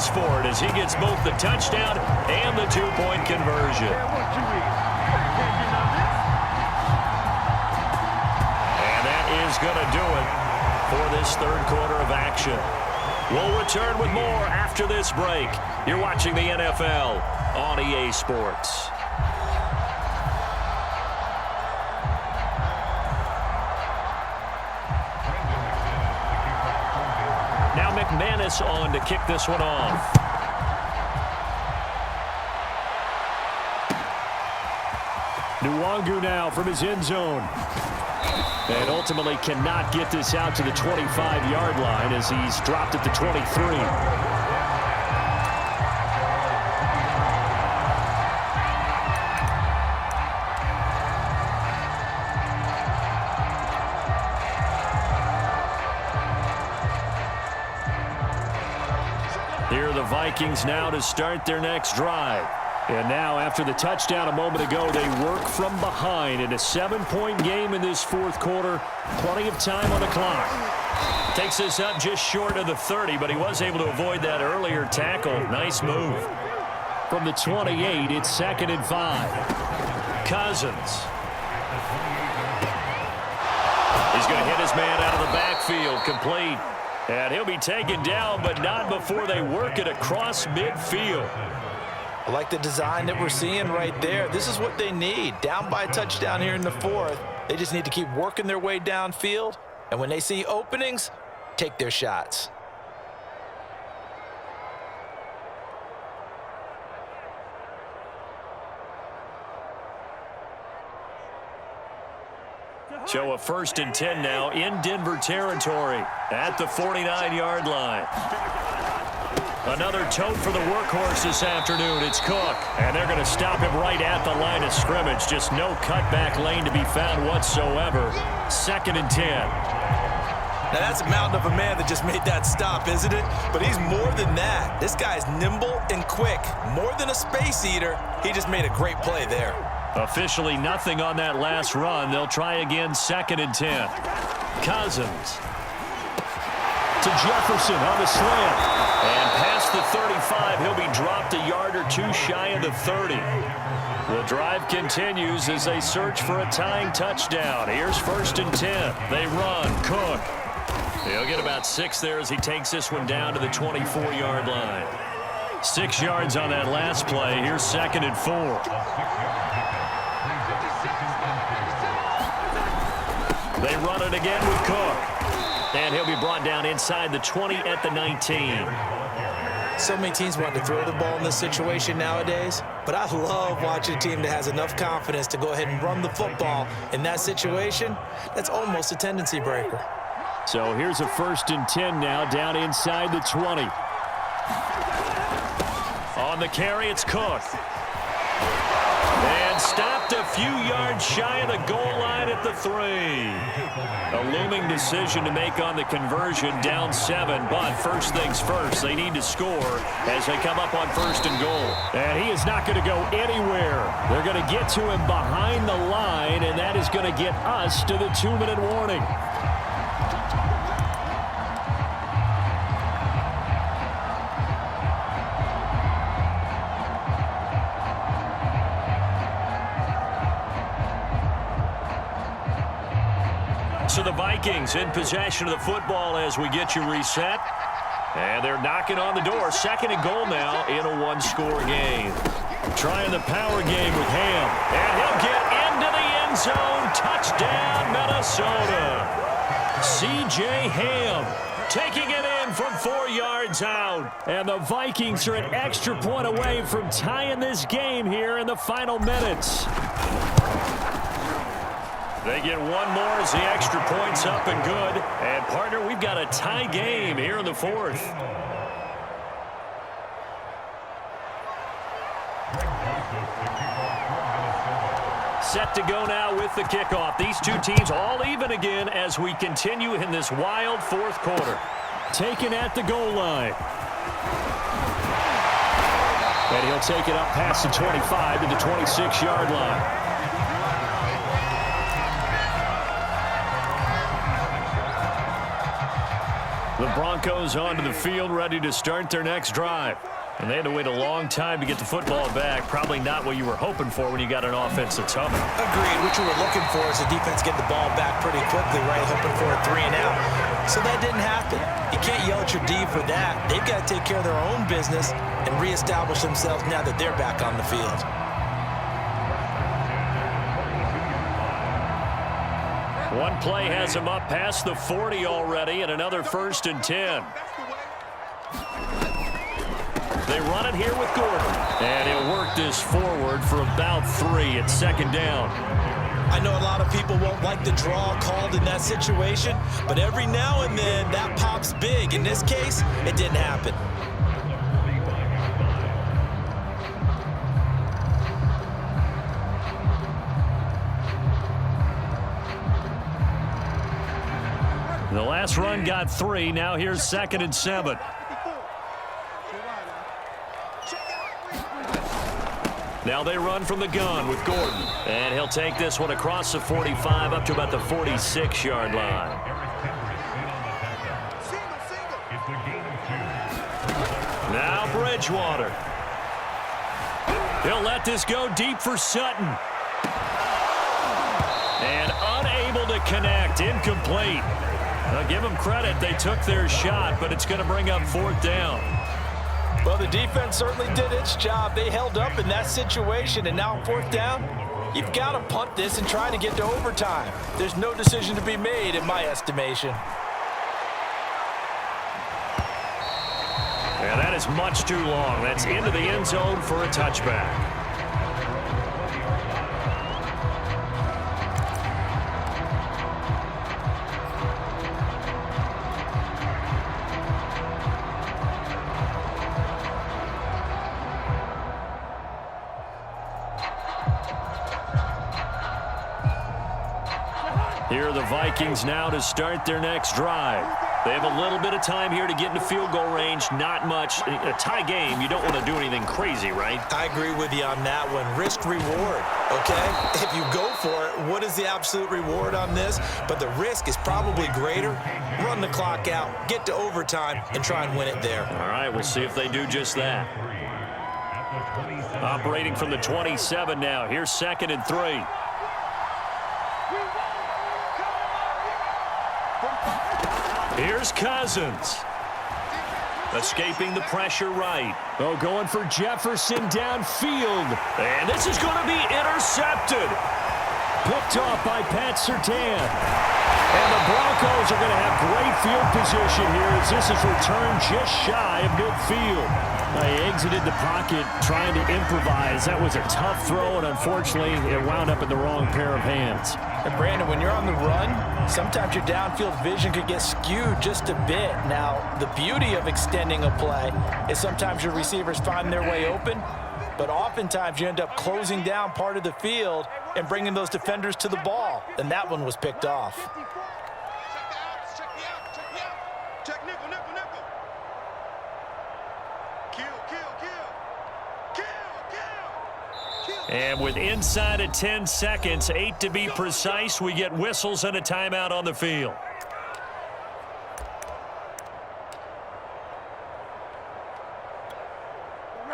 goes for it as he gets both the touchdown and the two-point conversion. And that is going to do it for this third quarter of action. We'll return with more after this break. You're watching the NFL on EA Sports. Now McManus on to kick this one off. Nwangu now from his end zone. And ultimately cannot get this out to the 25-yard line as he's dropped at the 23. Here are the Vikings now to start their next drive. And now, after the touchdown a moment ago, they work from behind in a 7-point game in this fourth quarter. Plenty of time on the clock. Takes this up just short of the 30, but he was able to avoid that earlier tackle. Nice move. From the 28, it's 2nd and 5. Cousins. He's going to hit his man out of the backfield, complete. And he'll be taken down, but not before they work it across midfield. I like the design that we're seeing right there. This is what they need. Down by a touchdown here in the fourth. They just need to keep working their way downfield. And when they see openings, take their shots. So a 1st and 10 now in Denver territory at the 49-yard line. Another tote for the workhorse this afternoon. It's Cook. And they're going to stop him right at the line of scrimmage. Just no cutback lane to be found whatsoever. 2nd and 10. Now that's a mountain of a man that just made that stop, isn't it? But he's more than that. This guy's nimble and quick. More than a space eater. He just made a great play there. Officially nothing on that last run. They'll try again 2nd and 10. Cousins. To Jefferson on the slant. And past the 35, he'll be dropped a yard or two shy of the 30. The drive continues as they search for a tying touchdown. Here's 1st and 10. They run. Cook. He'll get about 6 there as he takes this one down to the 24-yard line. 6 yards on that last play. Here's 2nd and 4. They run it again with Cook. And he'll be brought down inside the 20 at the 19. So many teams want to throw the ball in this situation nowadays, but I love watching a team that has enough confidence to go ahead and run the football. In that situation, that's almost a tendency breaker. So here's a 1st and 10 now down inside the 20. On the carry, it's Cook. And stopped a few yards shy of the goal line at the 3. A looming decision to make on the conversion, down 7. But first things first, they need to score as they come up on 1st and goal. And he is not going to go anywhere. They're going to get to him behind the line, and that is going to get us to the 2-minute warning. So the Vikings in possession of the football as we get you reset. And they're knocking on the door. 2nd and goal now in a one-score game. Trying the power game with Ham. And he'll get into the end zone. Touchdown, Minnesota. C.J. Ham taking it in from 4 yards out. And the Vikings are an extra point away from tying this game here in the final minutes. They get one more as the extra point's up and good. And, partner, we've got a tie game here in the 4th. Set to go now with the kickoff. These two teams all even again as we continue in this wild 4th quarter. Taken at the goal line. And he'll take it up past the 25 to the 26-yard line. The Broncos onto the field, ready to start their next drive. And they had to wait a long time to get the football back. Probably not what you were hoping for when you got an offense that's humming. Agreed. What you were looking for is the defense get the ball back pretty quickly, right? Hoping for a 3 and out. So that didn't happen. You can't yell at your D for that. They've got to take care of their own business and reestablish themselves now that they're back on the field. One play has him up past the 40 already, and another 1st and 10. They run it here with Gordon. And he'll work this forward for about 3 at 2nd down. I know a lot of people won't like the draw called in that situation, but every now and then that pops big. In this case, it didn't happen. The last run got 3. Now here's 2nd and 7. Now they run from the gun with Gordon. And he'll take this one across the 45 up to about the 46-yard line. Now Bridgewater. He'll let this go deep for Sutton. And unable to connect. Incomplete. Now give them credit. They took their shot, but it's going to bring up 4th down. Well, the defense certainly did its job. They held up in that situation, and now 4th down, you've got to punt this and try to get to overtime. There's no decision to be made in my estimation. Yeah, that is much too long. That's into the end zone for a touchback. Here are the Vikings now to start their next drive. They have a little bit of time here to get into field goal range. Not much. A tie game, you don't want to do anything crazy, right? I agree with you on that one. Risk reward, okay? If you go for it, what is the absolute reward on this? But the risk is probably greater. Run the clock out, get to overtime, and try and win it there. All right, we'll see if they do just that. Operating from the 27 now. Here's 2nd and 3. Here's Cousins. Escaping the pressure right. Oh, going for Jefferson downfield. And this is going to be intercepted. Picked off by Pat Surtain. And the Broncos are going to have great field position here as this is returned just shy of midfield. He exited the pocket trying to improvise. That was a tough throw, and unfortunately, it wound up in the wrong pair of hands. And Brandon, when you're on the run, sometimes your downfield vision could get skewed just a bit. Now, the beauty of extending a play is sometimes your receivers find their way open, but oftentimes you end up closing down part of the field and bringing those defenders to the ball, and that one was picked off. And with inside of 10 seconds, 8 to be precise, we get whistles and a timeout on the field.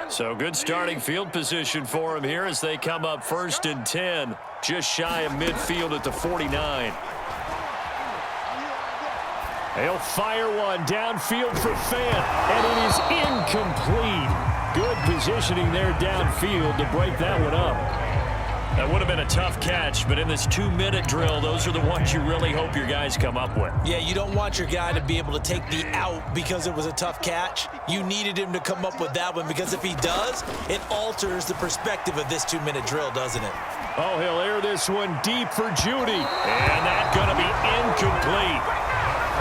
So good starting field position for him here as they come up 1st and 10, just shy of midfield at the 49. He'll fire one downfield for Fant, and it is incomplete. Good positioning there downfield to break that one up. That would have been a tough catch, but in this 2-minute drill, those are the ones you really hope your guys come up with. Yeah, you don't want your guy to be able to take the out because it was a tough catch. You needed him to come up with that one because if he does, it alters the perspective of this 2-minute drill, doesn't it? Oh, he'll air this one deep for Judy. And that's going to be incomplete.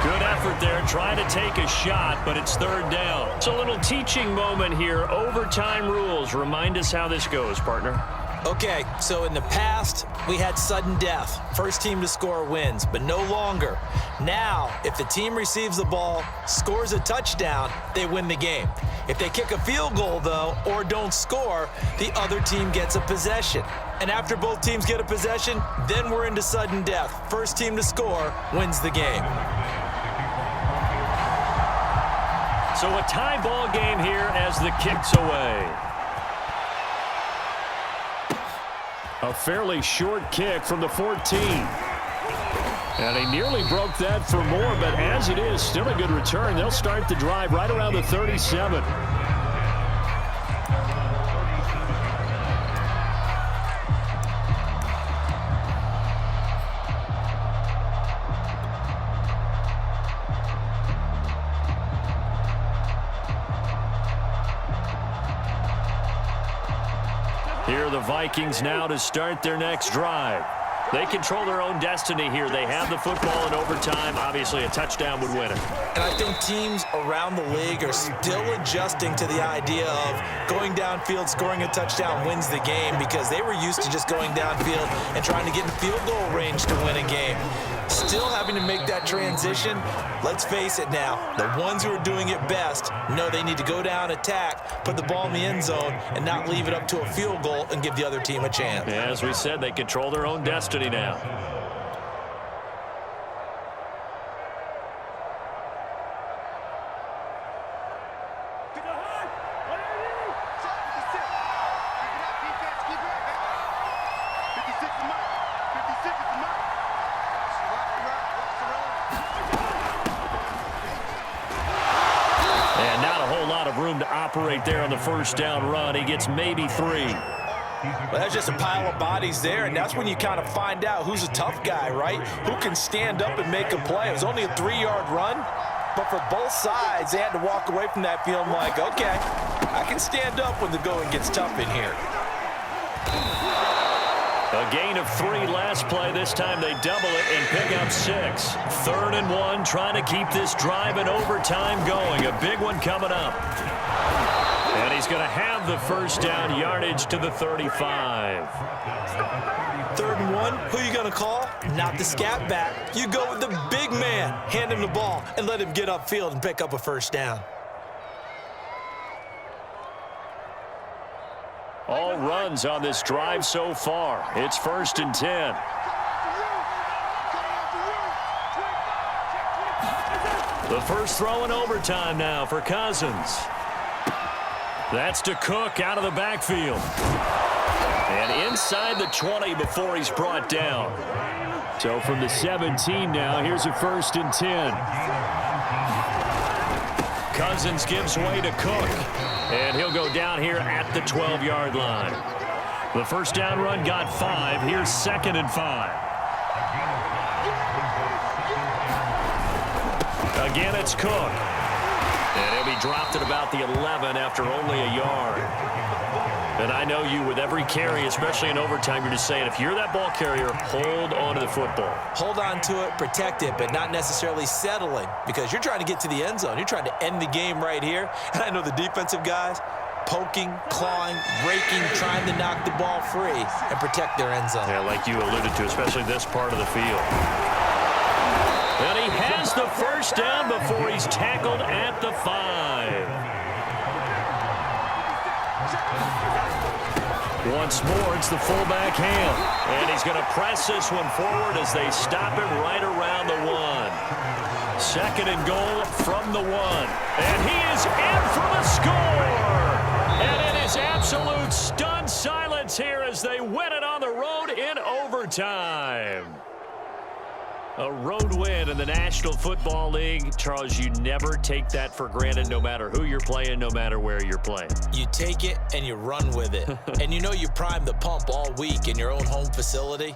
Good effort there, trying to take a shot, but it's 3rd down. It's a little teaching moment here. Overtime rules. Remind us how this goes, partner. Okay, so in the past, we had sudden death. First team to score wins, but no longer. Now, if the team receives the ball, scores a touchdown, they win the game. If they kick a field goal, though, or don't score, the other team gets a possession. And after both teams get a possession, then we're into sudden death. First team to score wins the game. So a tie ball game here as the kick's away. A fairly short kick from the 14. And he nearly broke that for more, but as it is, still a good return. They'll start the drive right around the 37. Here are the Vikings now to start their next drive. They control their own destiny here. They have the football in overtime. Obviously, a touchdown would win it. And I think teams around the league are still adjusting to the idea of going downfield, scoring a touchdown wins the game, because they were used to just going downfield and trying to get in field goal range to win a game. Still having to make that transition. Let's face it now, the ones who are doing it best know they need to go down, attack, put the ball in the end zone, and not leave it up to a field goal and give the other team a chance. Yeah, as we said, they control their own destiny now. Room to operate there on the first down run. He gets maybe 3. Well, that's just a pile of bodies there, and that's when you kind of find out who's a tough guy, right? Who can stand up and make a play. It was only a 3-yard run, but for both sides, they had to walk away from that feeling like, okay, I can stand up when the going gets tough in here. A gain of 3 last play. This time they double it and pick up 6. 3rd and 1, trying to keep this drive in overtime going. A big one coming up. And he's going to have the first down, yardage to the 35. 3rd and 1, who are you going to call? Not the scat back. You go with the big man. Hand him the ball and let him get upfield and pick up a first down. All runs on this drive so far. It's 1st and 10. The first throw in overtime now for Cousins. That's to Cook out of the backfield. And inside the 20 before he's brought down. So from the 17 now, here's a 1st and 10. Cousins gives way to Cook. And he'll go down here at the 12-yard line. The first down run got 5. Here's 2nd and 5. Again, it's Cook. And he'll be dropped at about the 11 after only a yard. And I know you, with every carry, especially in overtime, you're just saying, if you're that ball carrier, hold on to the football. Hold on to it, protect it, but not necessarily settling, because you're trying to get to the end zone. You're trying to end the game right here. And I know the defensive guys poking, clawing, raking, trying to knock the ball free and protect their end zone. Yeah, like you alluded to, especially this part of the field. And he has the first down before he's tackled at the 5. Once more, it's the fullback Ham. And he's going to press this one forward as they stop him right around the 1. 2nd and goal from the 1. And he is in for the score. And it is absolute stunned silence here as they win it on the road in overtime. A road win in the National Football League. Charles, you never take that for granted, no matter who you're playing, no matter where you're playing. You take it and you run with it. And you know you primed the pump all week in your own home facility.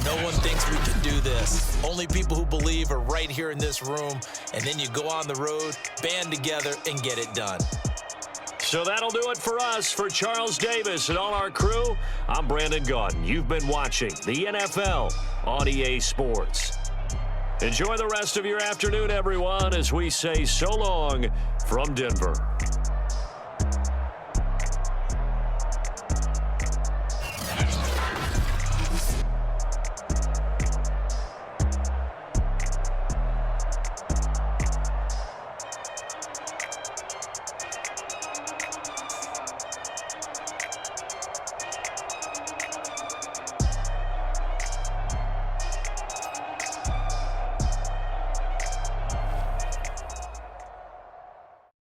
No one thinks we can do this. Only people who believe are right here in this room. And then you go on the road, band together, and get it done. So that'll do it for us. For Charles Davis and all our crew, I'm Brandon Gaudin. You've been watching the NFL on EA Sports. Enjoy the rest of your afternoon, everyone, as we say so long from Denver.